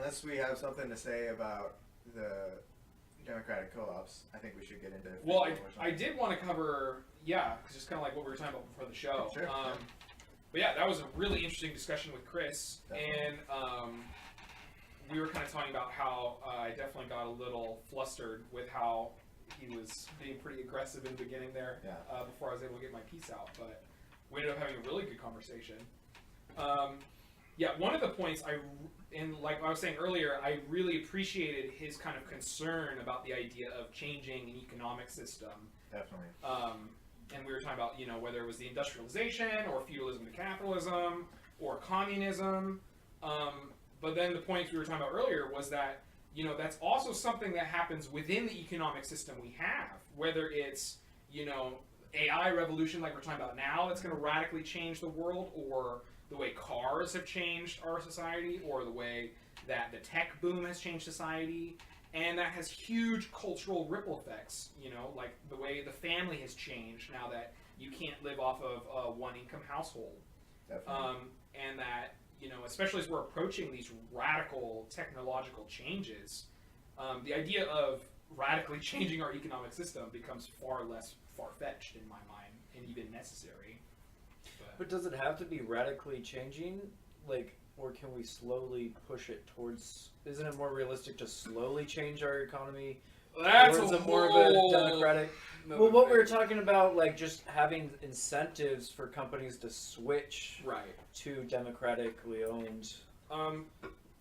unless we have something to say about the democratic co-ops, I think we should get into. Well, I did want to cover, just kind of like what we were talking about before the show. Sure. But yeah, that was a really interesting discussion with Chris, Definitely. and we were kind of talking about how I definitely got a little flustered with how he was being pretty aggressive in the beginning there. Before I was able to get my piece out, but we ended up having a really good conversation. One of the points like I was saying earlier, I really appreciated his kind of concern about the idea of changing an economic system. Definitely. And we were talking about, whether it was the industrialization or feudalism to capitalism or communism. But then the points we were talking about earlier was that, that's also something that happens within the economic system we have, whether it's, AI revolution like we're talking about now that's going to radically change the world, or the way cars have changed our society, or the way that the tech boom has changed society. And that has huge cultural ripple effects, like the way the family has changed now that you can't live off of a one-income household. Definitely. And that, especially as we're approaching these radical technological changes, the idea of radically changing our economic system becomes far less far-fetched in my mind, and even necessary. But does it have to be radically changing? Or can we slowly push it towards... Isn't it more realistic to slowly change our economy? That's more of a democratic... Well, what we were talking about, just having incentives for companies to switch to democratically owned...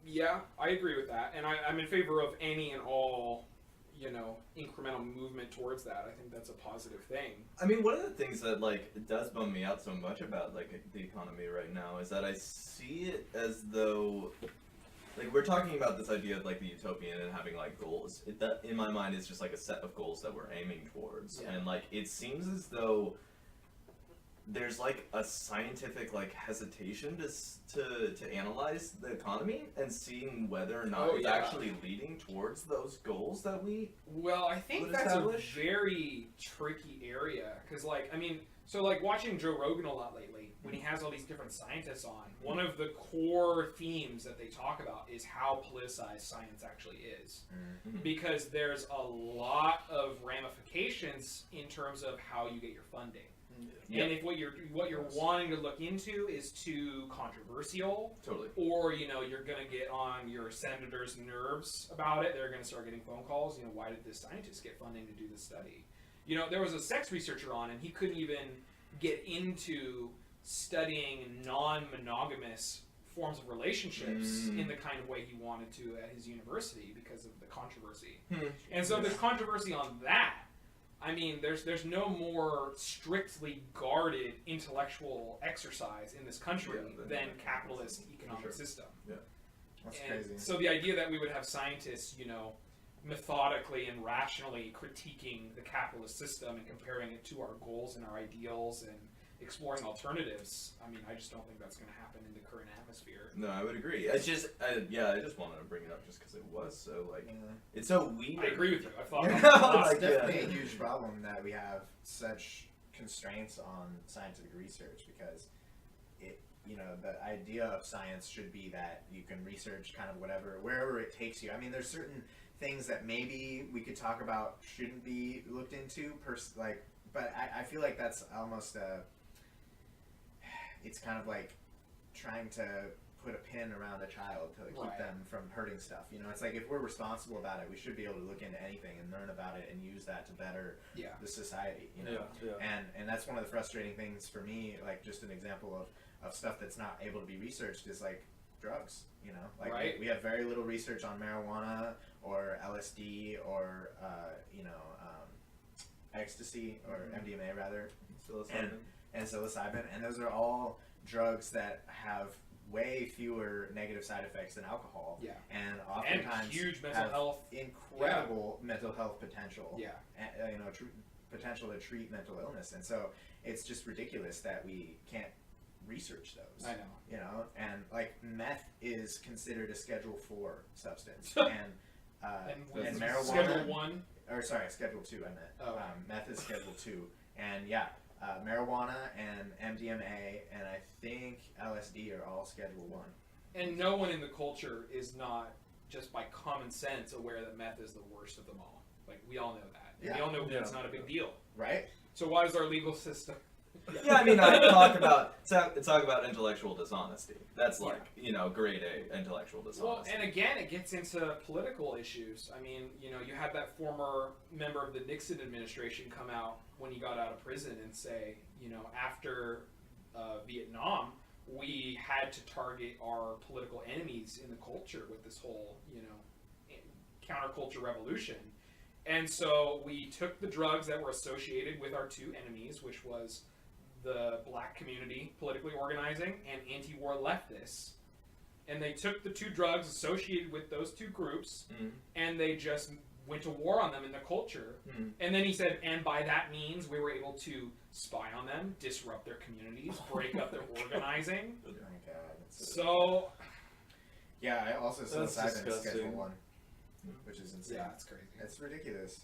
Yeah, I agree with that. And I'm in favor of any and all, incremental movement towards that. I think that's a positive thing. I mean, one of the things that, does bum me out so much about, the economy right now is that I see it as though, we're talking about this idea of, the utopian and having, goals. That, in my mind, is just, a set of goals that we're aiming towards. Yeah. And, it seems as though there's, a scientific, hesitation to analyze the economy and seeing whether or not it's actually leading towards those goals that we Well, I think that's establish. A very tricky area, because, watching Joe Rogan a lot lately, when he has all these different scientists on, one of the core themes that they talk about is how politicized science actually is. Mm-hmm. Because there's a lot of ramifications in terms of how you get your funding. Yep. And if what you're wanting to look into is too controversial, Totally. or you're gonna get on your senator's nerves about it, they're gonna start getting phone calls. Why did this scientist get funding to do this study? There was a sex researcher on, and he couldn't even get into studying non-monogamous forms of relationships in the kind of way he wanted to at his university because of the controversy. And so there's controversy on that. I mean, there's no more strictly guarded intellectual exercise in this country than capitalist economic system. Yeah, That's and crazy. so the idea that we would have scientists, methodically and rationally critiquing the capitalist system and comparing it to our goals and our ideals and exploring alternatives, I mean, I just don't think that's going to happen in the current atmosphere. No, I would agree. It's just, I just wanted to bring it up just because it was so, it's so weird. I agree with you. I thought It's definitely a huge problem that we have such constraints on scientific research, because the idea of science should be that you can research kind of wherever it takes you. I mean, there's certain things that maybe we could talk about shouldn't be looked into, but I feel like that's almost it's kind of like trying to put a pin around a child to keep them from hurting stuff. It's like, if we're responsible about it, we should be able to look into anything and learn about it and use that to better the society. And that's one of the frustrating things for me. Just an example of stuff that's not able to be researched is drugs. We have very little research on marijuana or LSD or ecstasy, or MDMA rather, and psilocybin, and those are all drugs that have way fewer negative side effects than alcohol, and oftentimes huge mental health, incredible mental health potential, and, potential to treat mental illness, and so it's just ridiculous that we can't research those. I know. And meth is considered a Schedule 4 substance, and marijuana. Schedule 1. Or sorry, Schedule 2. I meant. Oh. Meth is Schedule 2, and marijuana and MDMA and I think LSD are all Schedule 1. And no one in the culture is not just by common sense aware that meth is the worst of them all. Like, we all know that. Yeah. We all know it's not a big deal. Right? So why is our legal system... Yeah, I mean, I talk about intellectual dishonesty. That's like, you know, grade A intellectual dishonesty. Well, and again, it gets into political issues. I mean, you know, you had that former member of the Nixon administration come out when he got out of prison and say, you know, after Vietnam, we had to target our political enemies in the culture with this whole, you know, counterculture revolution. And so we took the drugs that were associated with our two enemies, which was the black community politically organizing and anti-war leftists, and they took the two drugs associated with those two groups and they just went to war on them in the culture. And then he said, and by that means we were able to spy on them, disrupt their communities, break up their organizing. Oh my God. So yeah, I also saw That's psilocybin Schedule 1, which is insane. yeah, it's crazy. It's ridiculous.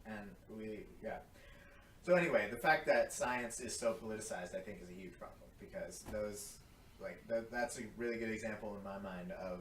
And so anyway, the fact that science is so politicized, I think, is a huge problem, because that's a really good example in my mind of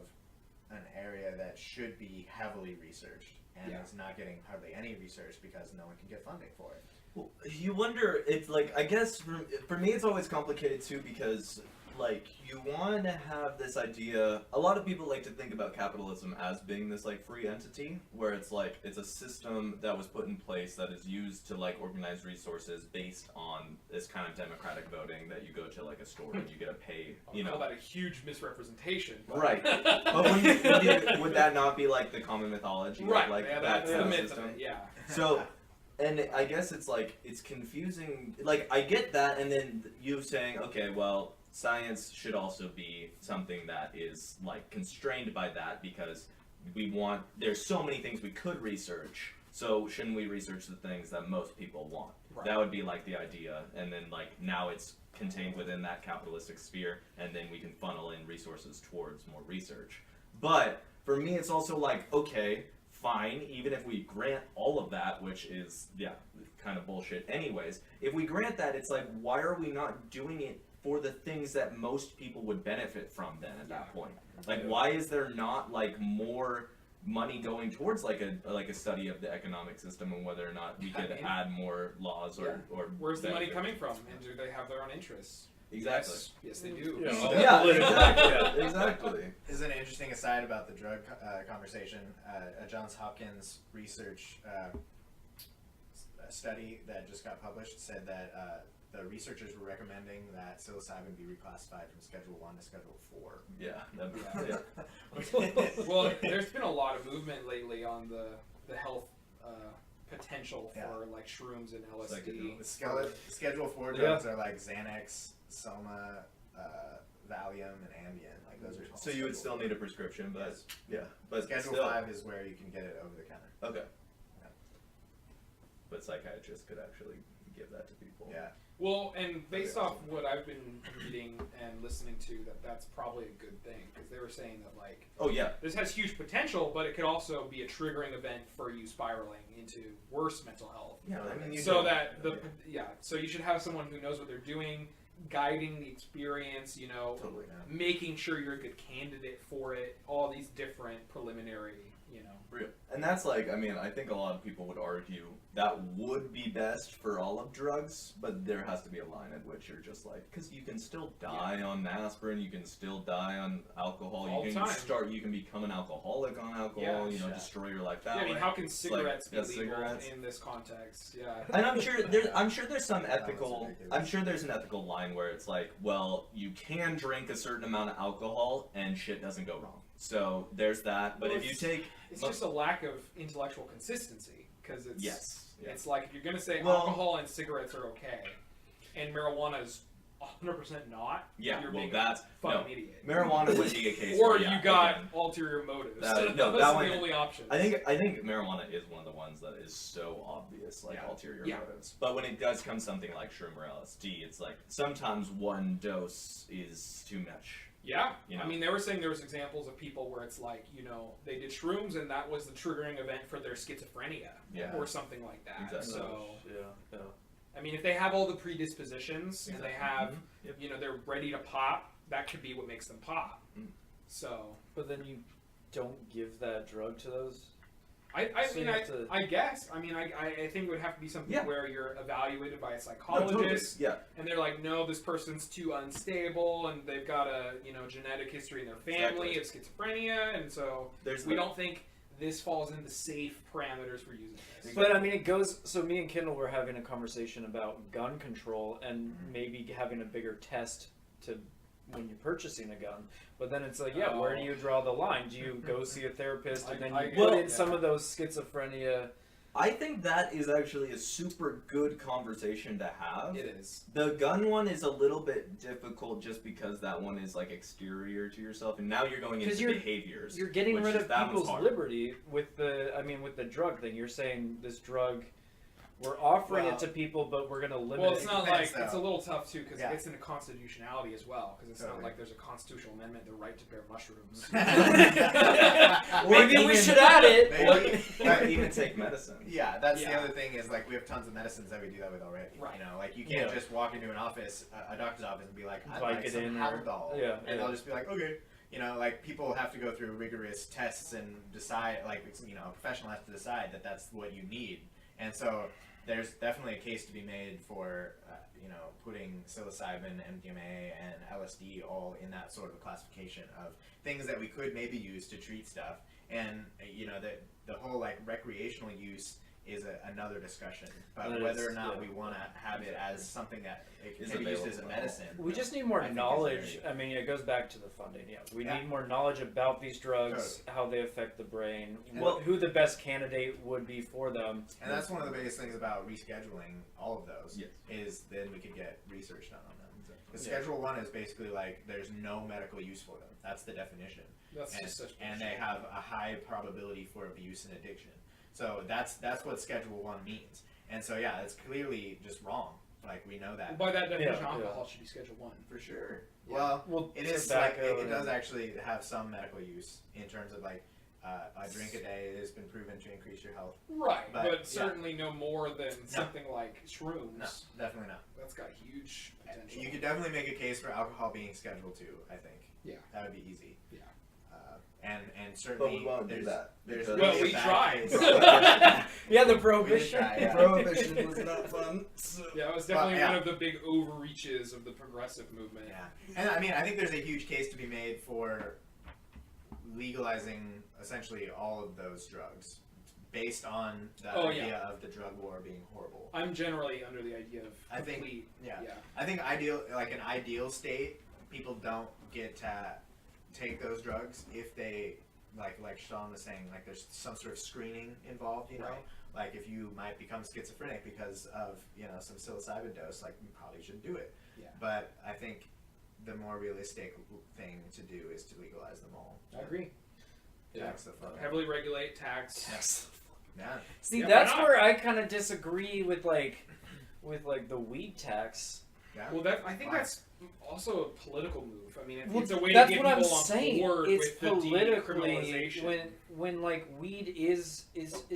an area that should be heavily researched and is not getting hardly any research because no one can get funding for it. Well, you wonder, it's like, I guess for me it's always complicated too, because like you want to have this idea, a lot of people like to think about capitalism as being this like free entity, where it's like it's a system that was put in place that is used to like organize resources based on this kind of democratic voting, that you go to like a store and you get a pay, you know. Call that a huge misrepresentation. But... Right. But would that not be like the common mythology? Right. Of, like, yeah, that's the the myth system? of it, yeah. So, and I guess it's like, it's confusing. Like, I get that, and then you saying, okay, well, science should also be something that is, like, constrained by that, because there's so many things we could research, so shouldn't we research the things that most people want? Right. That would be, like, the idea, and then, like, now it's contained within that capitalistic sphere, and then we can funnel in resources towards more research. But, for me, it's also like, okay, fine, even if we grant all of that, which is, kind of bullshit anyways, if we grant that, it's like, why are we not doing it for the things that most people would benefit from then at that point? Like, why is there not, like, more money going towards, like, a study of the economic system and whether or not we could add more laws or Where's the money benefit? coming from, and do they have their own interests? Exactly. Yes, they do. Yeah, exactly. Exactly. This is an interesting aside about the drug conversation. A Johns Hopkins research study that just got published said that the researchers were recommending that psilocybin be reclassified from Schedule 1 to Schedule 4. Yeah. Well, there's been a lot of movement lately on the health potential for like shrooms and LSD. The Schedule 4 drugs are like Xanax, Soma, Valium, and Ambien. Like those are. So you would still need a prescription, but but Schedule still. 5 is where you can get it over the counter. Okay. Yeah. But psychiatrists could actually give that to people. Yeah. Well, and based off what I've been reading and listening to, that's probably a good thing, because they were saying that, like, this has huge potential, but it could also be a triggering event for you spiraling into worse mental health. Yeah, I mean, so you should have someone who knows what they're doing, guiding the experience, you know, making sure you're a good candidate for it, all these different preliminary, you know. Real. And that's like, I mean, I think a lot of people would argue that would be best for all of drugs, but there has to be a line at which you're just like, because you can still die on aspirin, you can still die on alcohol, All you can become an alcoholic on alcohol, destroy your life that way. I mean, how can cigarettes be legal cigarettes in this context? Yeah. And I'm sure there's some ethical, there's an ethical line where it's like, well, you can drink a certain amount of alcohol and shit doesn't go wrong. So there's that, but if you take... It's just a lack of intellectual consistency, because it's it's like, if you're going to say alcohol and cigarettes are okay, and marijuana is 100% not, you're being a fucking idiot. Marijuana would be a case or you got ulterior motives. That's the only option. I think marijuana is one of the ones that is so obvious, like ulterior motives. But when it does come something like shroom or LSD, it's like, sometimes one dose is too much. Yeah, you know? I mean, they were saying there was examples of people where it's like, you know, they did shrooms and that was the triggering event for their schizophrenia, or something like that. Exactly. So, I mean, if they have all the predispositions and they have, you know, they're ready to pop, that could be what makes them pop. So, but then you don't give that drug to those? I So mean, you have to- I guess. I mean, I think it would have to be something where you're evaluated by a No, psychologist, totally. Yeah. and they're like, no, this person's too unstable, and they've got a genetic history in their family of schizophrenia, and so we don't think this falls into safe parameters for using this. But I mean, it goes. So me and Kendall were having a conversation about gun control and maybe having a bigger test to when you're purchasing a gun. But then it's like, where do you draw the line? Do you go see a therapist and then you put in some of those schizophrenia? I think that is actually a super good conversation to have. It is. The gun one is a little bit difficult just because that one is like exterior to yourself, and now you're going into behaviors. You're getting rid of people's hard. liberty with the drug thing. You're saying this drug, we're offering it to people, but we're going to limit it. Well, it's not like it's a little tough too because it's in the constitutionality as well. Because it's not like there's a constitutional amendment, the right to bear mushrooms. Maybe we should add it. Maybe even take medicine. Yeah, that's the other thing is like we have tons of medicines that we do that with already. Right. You know, like you can't just walk into an office, a doctor's office, and be like, I'd like some Haldol, and they'll just be like, okay. You know, like people have to go through rigorous tests and decide, like a professional has to decide that that's what you need, and so there's definitely a case to be made for putting psilocybin, MDMA, and LSD all in that sort of classification of things that we could maybe use to treat stuff, and the whole like recreational use is another discussion, but whether or not we want to have it as something that it can be used as a medicine. We just need more knowledge. I mean, it goes back to the funding. Yeah, we need more knowledge about these drugs, how they affect the brain, who the best candidate would be for them. And that's one of the biggest things about rescheduling all of those is then we could get research done on them. The Schedule 1 is basically like there's no medical use for them. That's the definition. And they have a high probability for abuse and addiction. So that's what Schedule 1 means. And so it's clearly just wrong. Like we know that. Well, by that definition, alcohol should be Schedule 1 for sure. Yeah. Well, it is like it does actually have some medical use in terms of like a drink a day has been proven to increase your health. Right, but certainly no more than something like shrooms. No, definitely not. That's got huge potential. You could definitely make a case for alcohol being Schedule 2. I think. Yeah, that would be easy. Yeah. And certainly, but we won't do that. We tried. The prohibition. Prohibition was not fun. So. Yeah, it was definitely one of the big overreaches of the progressive movement. Yeah, and I mean, I think there's a huge case to be made for legalizing essentially all of those drugs, based on the idea of the drug war being horrible. I'm generally under the idea of complete. I think an ideal state, people don't get to take those drugs if they like Sean was saying, like there's some sort of screening involved, like if you might become schizophrenic because of some psilocybin dose, like you probably shouldn't do it. But I think the more realistic thing to do is to legalize them all. I agree. Tax the fuck. Heavily regulate, tax. Yes. Yeah. See, that's where I kind of disagree with the weed tax. Yeah. Well, I think that's also a political move. I mean, it's a way to get people on board with the decriminalization. When like weed is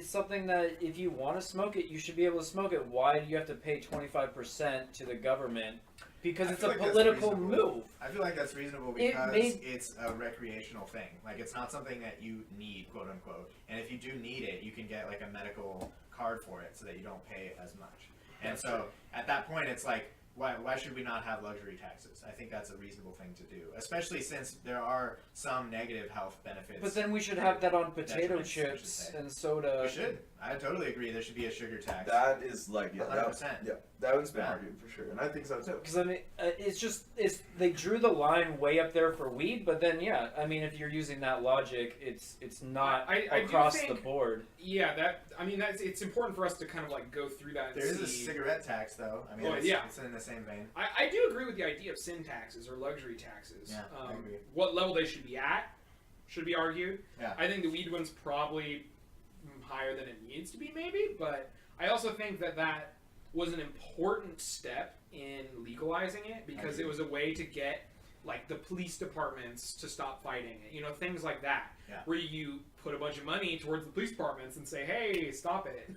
something that if you want to smoke it, you should be able to smoke it. Why do you have to pay 25% to the government? Because it's a political move. I feel like that's reasonable because it's a recreational thing. Like it's not something that you need, quote unquote. And if you do need it, you can get like a medical card for it so that you don't pay as much. And so at that point, it's like, why should we not have luxury taxes? I think that's a reasonable thing to do, especially since there are some negative health benefits. But then we should have that on potato chips and soda. We should. I totally agree. There should be a sugar tax. That is like 100%. That one's been argued for sure, and I think so too. Because I mean, they drew the line way up there for weed, but then I mean, if you're using that logic, it's not across the board. Yeah, it's important for us to kind of like go through that. There is a cigarette tax, though. I mean, it's in the same vein. I do agree with the idea of sin taxes or luxury taxes. Yeah, I agree. What level they should be at should be argued. Yeah. I think the weed one's probably higher than it needs to be, maybe, but I also think that was an important step in legalizing it because it was a way to get like the police departments to stop fighting it, things like that, where you put a bunch of money towards the police departments and say, hey, stop it.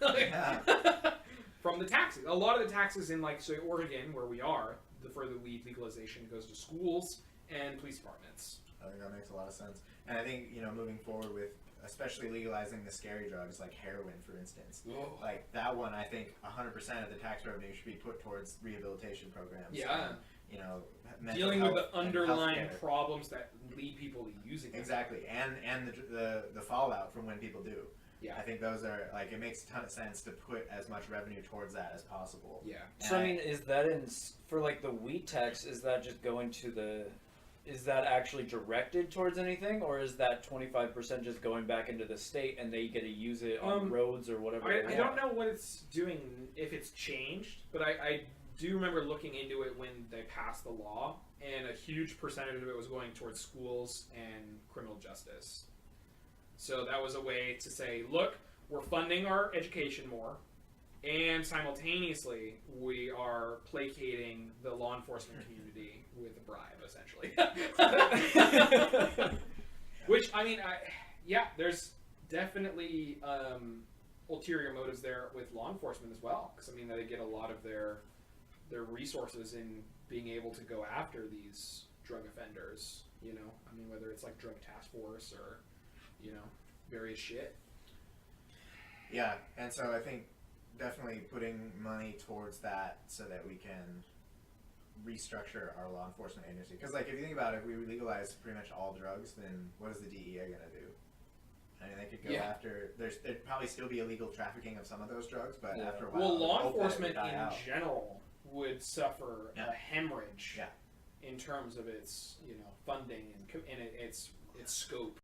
From the taxes. A lot of the taxes in like say Oregon, where we are, for the weed legalization goes to schools and police departments. I think that makes a lot of sense. And I think, moving forward with especially legalizing the scary drugs like heroin, for instance, like that one, I think 100% of the tax revenue should be put towards rehabilitation programs. Yeah. And, dealing with the underlying problems that lead people to using it. Exactly, and the fallout from when people do. Yeah. I think those are, like, it makes a ton of sense to put as much revenue towards that as possible. Yeah. So, I mean, is that for, like, the wheat tax, is that just going to is that actually directed towards anything? Or is that 25% just going back into the state and they get to use it on roads or whatever? I don't know what it's doing, if it's changed, but I do remember looking into it when they passed the law, and a huge percentage of it was going towards schools and criminal justice. So that was a way to say, look, we're funding our education more, and simultaneously we are placating the law enforcement community with a bribe, essentially. Which, I mean, there's definitely ulterior motives there with law enforcement as well, because I mean they get a lot of their resources in being able to go after these drug offenders. I mean, whether it's like drug task force or various shit. Yeah, and so I think definitely putting money towards that so that we can restructure our law enforcement agency. Because, like, if you think about it, if we legalize pretty much all drugs, then what is the DEA going to do? I mean, they could go after. There'd probably still be illegal trafficking of some of those drugs, but after a while, well, law enforcement in general would suffer a hemorrhage in terms of its funding and its scope.